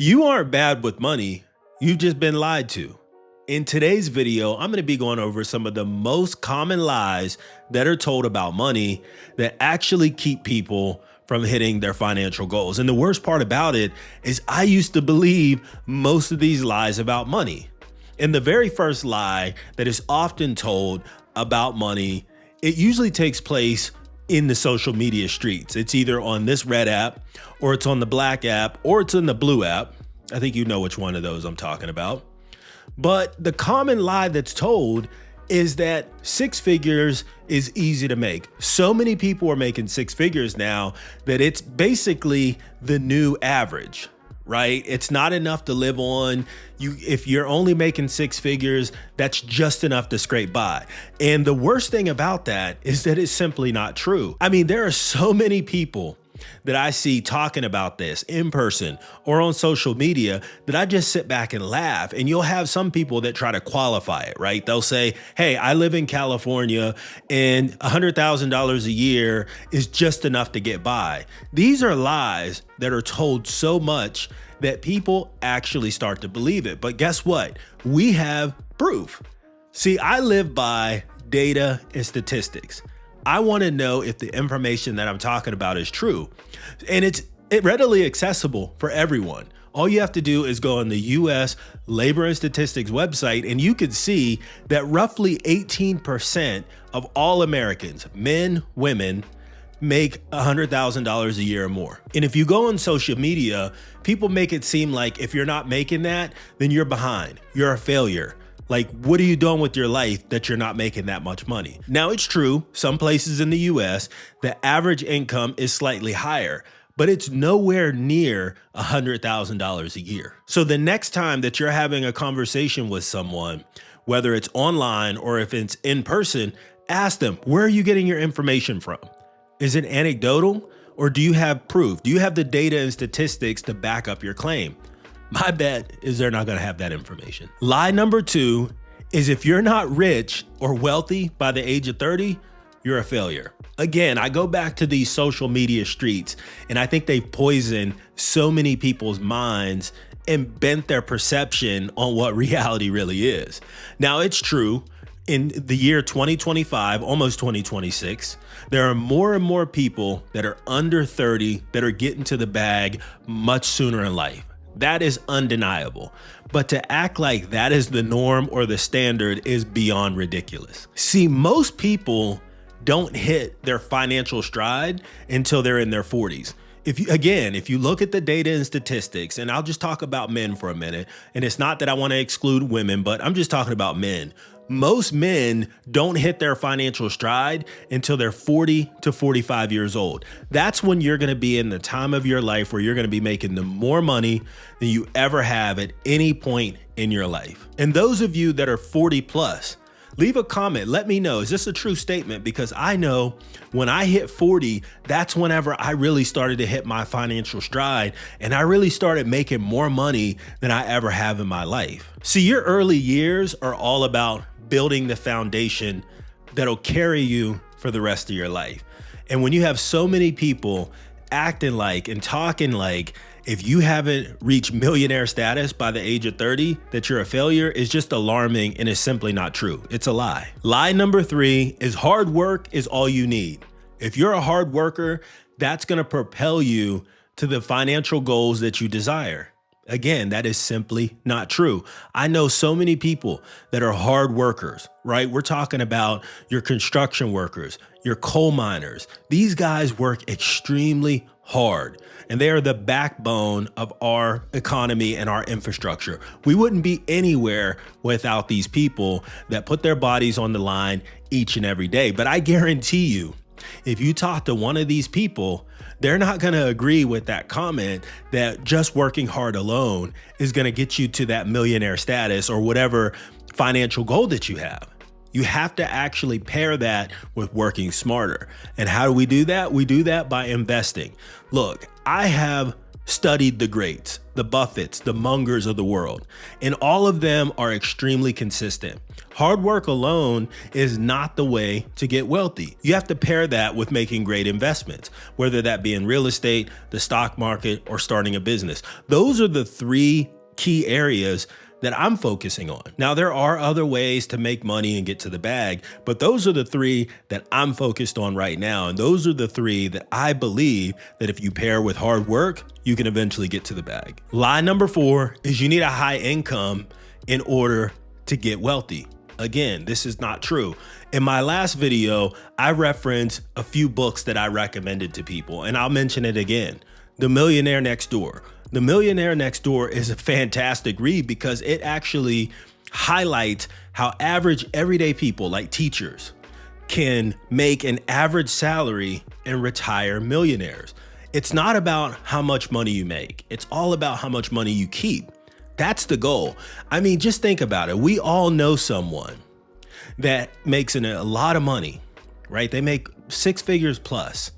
You aren't bad with money, you've just been lied to. In today's video, I'm going to be going over some of the most common lies that are told about money that actually keep people from hitting their financial goals. And the worst part about it is I used to believe most of these lies about money. And the very first lie that is often told about money, it usually takes place in the social media streets. It's either on this red app, or it's on the black app, or it's in the blue app. I think you know which one of those I'm talking about. But the common lie that's told is that six figures is easy to make. So many people are making six figures now that it's basically the new average, right? It's not enough to live on. If you're only making six figures, that's just enough to scrape by. And the worst thing about that is that it's simply not true. I mean, there are so many people that I see talking about this in person or on social media that I just sit back and laugh. And you'll have some people that try to qualify it, right? They'll say, hey, I live in California and $100,000 a year is just enough to get by. These are lies that are told so much that people actually start to believe it. But guess what? We have proof. See, I live by data and statistics. I want to know if the information that I'm talking about is true. And it's readily accessible for everyone. All you have to do is go on the US Labor and Statistics website, and you can see that roughly 18% of all Americans, men, women, make $100,000 a year or more. And if you go on social media, people make it seem like if you're not making that, then you're behind, you're a failure. Like, what are you doing with your life that you're not making that much money? Now, it's true, some places in the US, the average income is slightly higher, but it's nowhere near $100,000 a year. So the next time that you're having a conversation with someone, whether it's online or if it's in person, ask them, where are you getting your information from? Is it anecdotal, or do you have proof? Do you have the data and statistics to back up your claim? My bet is they're not going to have that information. Lie number two is if you're not rich or wealthy by the age of 30, you're a failure. Again, I go back to these social media streets, and I think they've poisoned so many people's minds and bent their perception on what reality really is. Now, it's true. In the year 2025, almost 2026, there are more and more people that are under 30 that are getting to the bag much sooner in life. That is undeniable. But to act like that is the norm or the standard is beyond ridiculous. See, most people don't hit their financial stride until they're in their 40s. If you look at the data and statistics, and I'll just talk about men for a minute, and it's not that I want to exclude women, but I'm just talking about men. Most men don't hit their financial stride until they're 40 to 45 years old. That's when you're going to be in the time of your life where you're going to be making the more money than you ever have at any point in your life. And those of you that are 40 plus, leave a comment. Let me know, is this a true statement? Because I know when I hit 40, that's whenever I really started to hit my financial stride, and I really started making more money than I ever have in my life. See, your early years are all about building the foundation that'll carry you for the rest of your life. And when you have so many people acting like and talking like if you haven't reached millionaire status by the age of 30, that you're a failure, is just alarming and is simply not true. It's a lie. Lie number three is hard work is all you need. If you're a hard worker, that's going to propel you to the financial goals that you desire. Again, that is simply not true. I know so many people that are hard workers, right? We're talking about your construction workers, your coal miners. These guys work extremely hard, and they are the backbone of our economy and our infrastructure. We wouldn't be anywhere without these people that put their bodies on the line each and every day. But I guarantee you, if you talk to one of these people, they're not going to agree with that comment that just working hard alone is going to get you to that millionaire status or whatever financial goal that you have. You have to actually pair that with working smarter. And how do we do that? We do that by investing. Look, I have studied the greats, the Buffetts, the Mungers of the world, and all of them are extremely consistent. Hard work alone is not the way to get wealthy. You have to pair that with making great investments, whether that be in real estate, the stock market, or starting a business. Those are the three key areas that I'm focusing on. Now, there are other ways to make money and get to the bag, but those are the three that I'm focused on right now. And those are the three that I believe that if you pair with hard work, you can eventually get to the bag. Lie number 4 is you need a high income in order to get wealthy. Again, this is not true. In my last video, I referenced a few books that I recommended to people, and I'll mention it again. The Millionaire Next Door. The Millionaire Next Door is a fantastic read because it actually highlights how average everyday people like teachers can make an average salary and retire millionaires. It's not about how much money you make. It's all about how much money you keep. That's the goal. I mean, just think about it. We all know someone that makes a lot of money, right? They make 6 figures plus,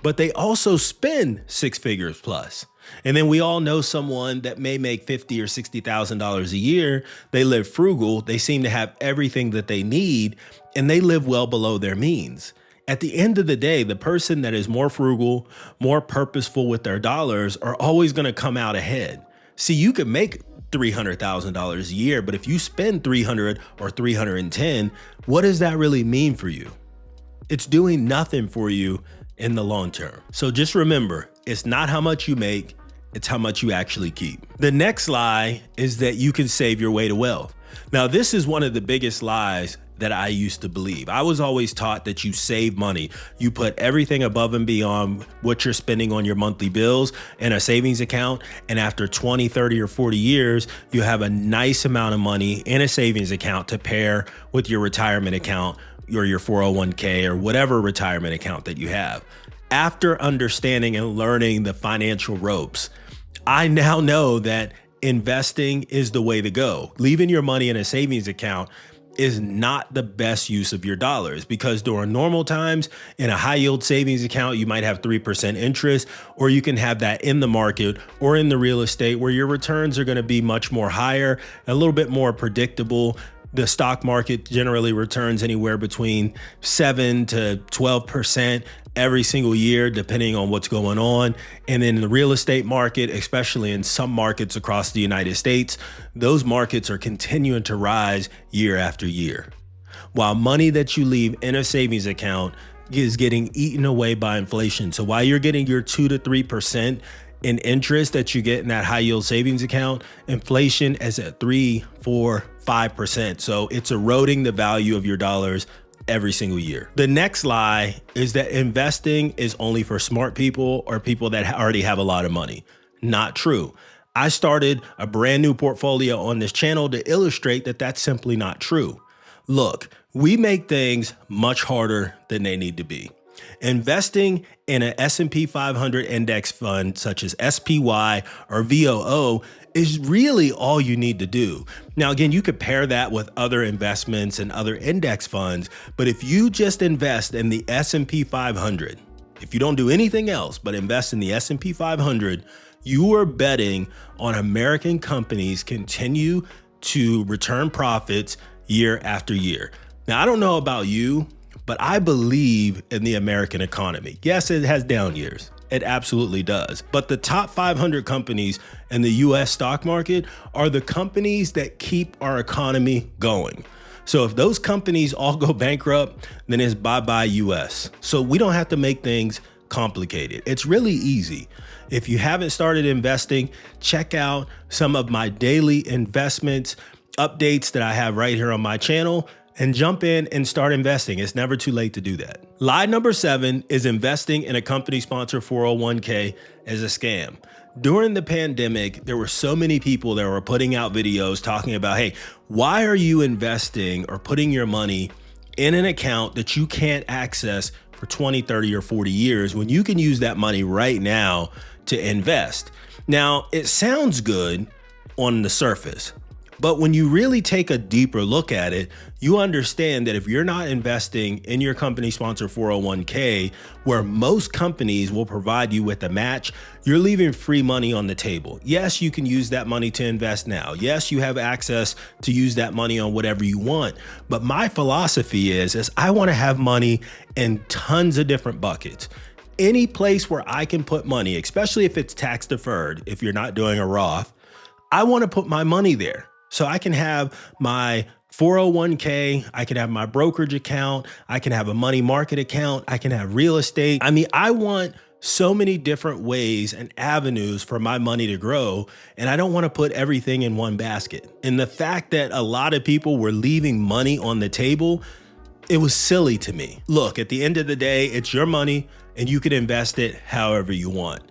but they also spend 6 figures plus. And then we all know someone that may make $50,000 or $60,000 a year. They live frugal. They seem to have everything that they need, and they live well below their means. At the end of the day, the person that is more frugal, more purposeful with their dollars are always going to come out ahead. See, you could make $300,000 a year, but if you spend 300 or 310, what does that really mean for you? It's doing nothing for you in the long term. So just remember, it's not how much you make, it's how much you actually keep. The next lie is that you can save your way to wealth. Now, this is one of the biggest lies that I used to believe. I was always taught that you save money. You put everything above and beyond what you're spending on your monthly bills in a savings account. And after 20, 30, or 40 years, you have a nice amount of money in a savings account to pair with your retirement account or your 401k or whatever retirement account that you have. After understanding and learning the financial ropes, I now know that investing is the way to go. Leaving your money in a savings account is not the best use of your dollars, because during normal times in a high yield savings account, you might have 3% interest, or you can have that in the market or in the real estate where your returns are going to be much more higher, a little bit more predictable. The stock market generally returns anywhere between 7 to 12% every single year, depending on what's going on. And in the real estate market, especially in some markets across the United States, those markets are continuing to rise year after year. While money that you leave in a savings account is getting eaten away by inflation. So while you're getting your 2 to 3% in interest that you get in that high yield savings account, inflation is at 3, 4, 5%. So it's eroding the value of your dollars every single year. The next lie is that investing is only for smart people or people that already have a lot of money. Not true. I started a brand new portfolio on this channel to illustrate that that's simply not true. Look, we make things much harder than they need to be. Investing in an S&P 500 index fund such as SPY or VOO is really all you need to do. Now, again, you could pair that with other investments and other index funds, but if you just invest in the S&P 500, if you don't do anything else but invest in the S&P 500, you are betting on American companies continue to return profits year after year. Now, I don't know about you, but I believe in the American economy. Yes, it has down years. It absolutely does. But the top 500 companies in the US stock market are the companies that keep our economy going. So if those companies all go bankrupt, then it's bye-bye US. So we don't have to make things complicated. It's really easy. If you haven't started investing, check out some of my daily investments updates that I have right here on my channel, and jump in and start investing. It's never too late to do that. Lie number 7 is investing in a company-sponsored 401k as a scam. During the pandemic, there were so many people that were putting out videos talking about, hey, why are you investing or putting your money in an account that you can't access for 20, 30, or 40 years when you can use that money right now to invest? Now, it sounds good on the surface, But when you really take a deeper look at it, you understand that if you're not investing in your company sponsored 401k, where most companies will provide you with a match, you're leaving free money on the table. Yes, you can use that money to invest now. Yes, you have access to use that money on whatever you want. But my philosophy is I want to have money in tons of different buckets. Any place where I can put money, especially if it's tax deferred, if you're not doing a Roth, I want to put my money there. So I can have my 401k, I can have my brokerage account, I can have a money market account, I can have real estate. I mean, I want so many different ways and avenues for my money to grow, and I don't want to put everything in one basket. And the fact that a lot of people were leaving money on the table, it was silly to me. Look, at the end of the day, it's your money and you can invest it however you want.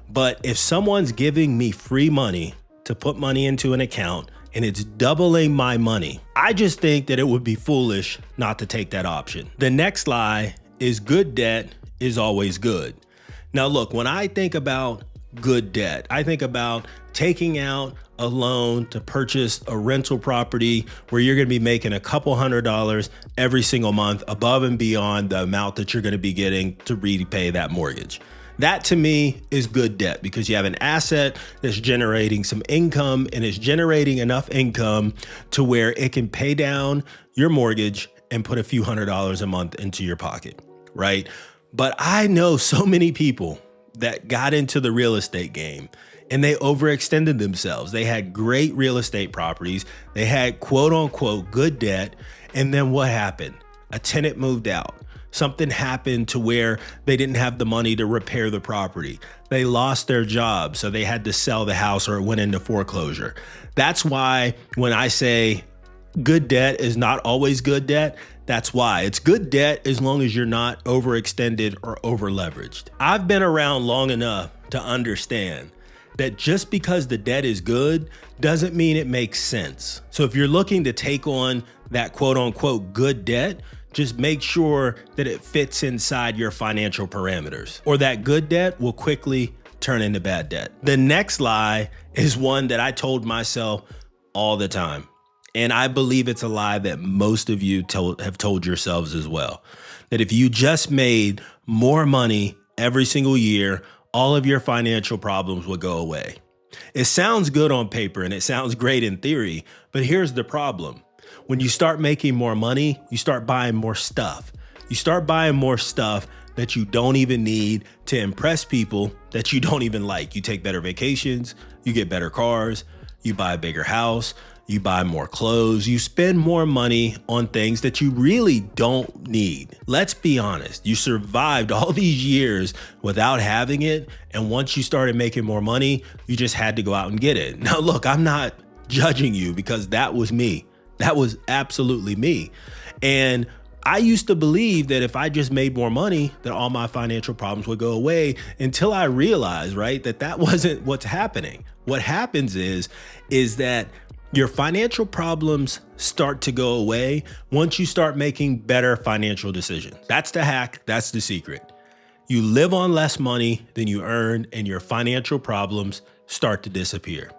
But if someone's giving me free money to put money into an account and it's doubling my money, I just think that it would be foolish not to take that option. The next lie is good debt is always good. Now look, when I think about good debt, I think about taking out a loan to purchase a rental property where you're going to be making a couple $100s every single month above and beyond the amount that you're going to be getting to repay that mortgage. That to me is good debt because you have an asset that's generating some income and it's generating enough income to where it can pay down your mortgage and put a few $100s a month into your pocket, right? But I know so many people that got into the real estate game and they overextended themselves. They had great real estate properties. They had quote unquote good debt. And then what happened? A tenant moved out. Something happened to where they didn't have the money to repair the property. They lost their job, so they had to sell the house or it went into foreclosure. That's why when I say good debt is not always good debt, that's why. It's good debt as long as you're not overextended or over-leveraged. I've been around long enough to understand that just because the debt is good doesn't mean it makes sense. So if you're looking to take on that quote unquote good debt, just make sure that it fits inside your financial parameters, or that good debt will quickly turn into bad debt. The next lie is one that I told myself all the time. And I believe it's a lie that most of you have told yourselves as well. That if you just made more money every single year, all of your financial problems would go away. It sounds good on paper and it sounds great in theory, but here's the problem. When you start making more money, you start buying more stuff. You start buying more stuff that you don't even need to impress people that you don't even like. You take better vacations, you get better cars, you buy a bigger house, you buy more clothes, you spend more money on things that you really don't need. Let's be honest, you survived all these years without having it, and once you started making more money, you just had to go out and get it. Now look, I'm not judging you because that was me. That was absolutely me. And I used to believe that if I just made more money, that all my financial problems would go away, until I realized, right, that wasn't what's happening. What happens is that your financial problems start to go away once you start making better financial decisions. That's the hack. That's the secret. You live on less money than you earn and your financial problems start to disappear.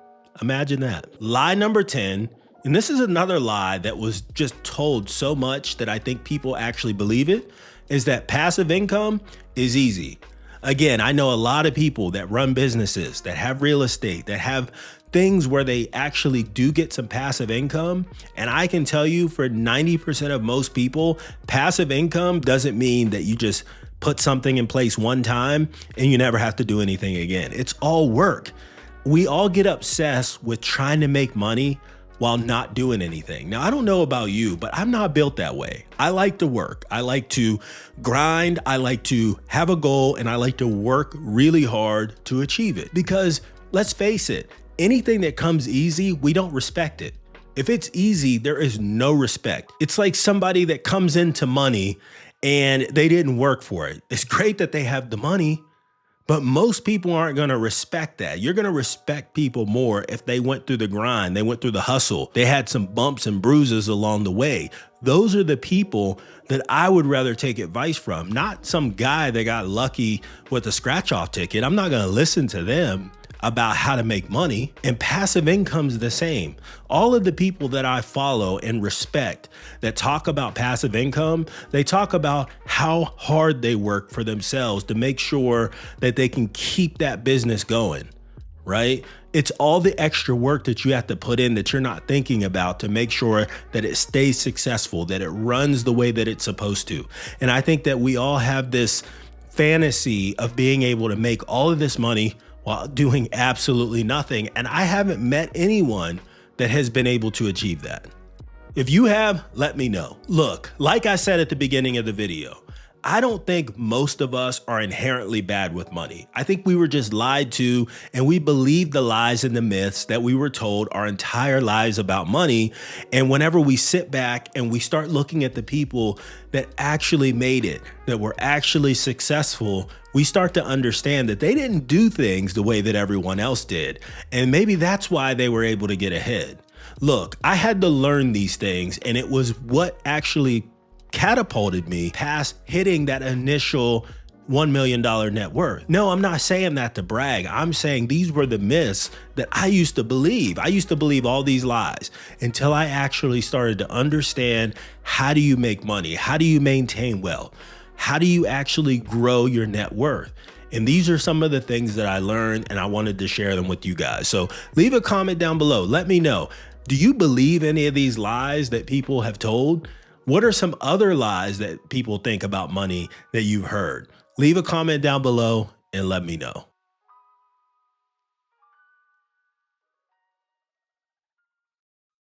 Imagine that. Lie number 10, and this is another lie that was just told so much that I think people actually believe it, is that passive income is easy. Again, I know a lot of people that run businesses, that have real estate, that have things where they actually do get some passive income. And I can tell you for 90% of most people, passive income doesn't mean that you just put something in place one time and you never have to do anything again. It's all work. We all get obsessed with trying to make money while not doing anything. Now, I don't know about you, but I'm not built that way. I like to work. I like to grind. I like to have a goal, and I like to work really hard to achieve it. Because let's face it, anything that comes easy, we don't respect it. If it's easy, there is no respect. It's like somebody that comes into money and they didn't work for it. It's great that they have the money, but most people aren't going to respect that. You're going to respect people more if they went through the grind, they went through the hustle, they had some bumps and bruises along the way. Those are the people that I would rather take advice from, not some guy that got lucky with a scratch-off ticket. I'm not going to listen to them. about how to make money, and passive income's the same. All of the people that I follow and respect that talk about passive income, they talk about how hard they work for themselves to make sure that they can keep that business going, right? It's all the extra work that you have to put in that you're not thinking about to make sure that it stays successful, that it runs the way that it's supposed to. And I think that we all have this fantasy of being able to make all of this money while doing absolutely nothing. And I haven't met anyone that has been able to achieve that. If you have, let me know. Look, like I said at the beginning of the video, I don't think most of us are inherently bad with money. I think we were just lied to, and we believe the lies and the myths that we were told our entire lives about money. And whenever we sit back and we start looking at the people that actually made it, that were actually successful, we start to understand that they didn't do things the way that everyone else did. And maybe that's why they were able to get ahead. Look, I had to learn these things, and it was what actually catapulted me past hitting that initial $1 million net worth. No, I'm not saying that to brag. I'm saying these were the myths that I used to believe. I used to believe all these lies until I actually started to understand, how do you make money? How do you maintain wealth? How do you actually grow your net worth? And these are some of the things that I learned, and I wanted to share them with you guys. So leave a comment down below. Let me know. Do you believe any of these lies that people have told? What are some other lies that people think about money that you've heard? Leave a comment down below and let me know.